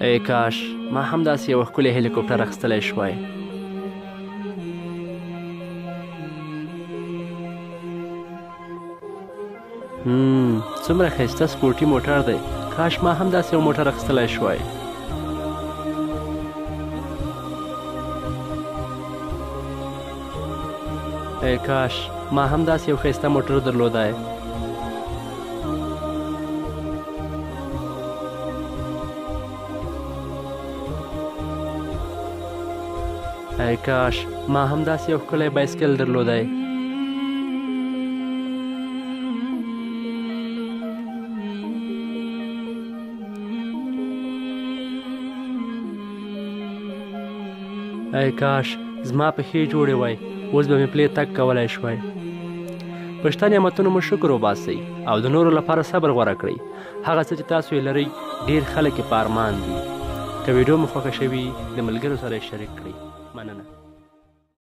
ای کاش ما هم داسې یو ښکلی هلیکوپټر اخیستلی شوی. څومره ښایسته سپورټي موټر دی. کاش ما هم داسې یو موټر اخیستلی شوی. ای کاش ما هم داسې یو ښایسته موټر درلودی. ای کاش ما هم داسې یو ښکلی بایسکل درلودی. ای کاش زما پښې جوړې وای، اوس به مې پلی تګ کولی شوی. په شته نعمتونو مو شکر وباسئ او د نورو لپاره صبر غوره کړئ. هغه څه چې تاسو یې لرئ ډېر خلک یې په ارمان دي. که ویډیو مو خوښه شوي د ملګرو سره یې شریک کړئ. مننه.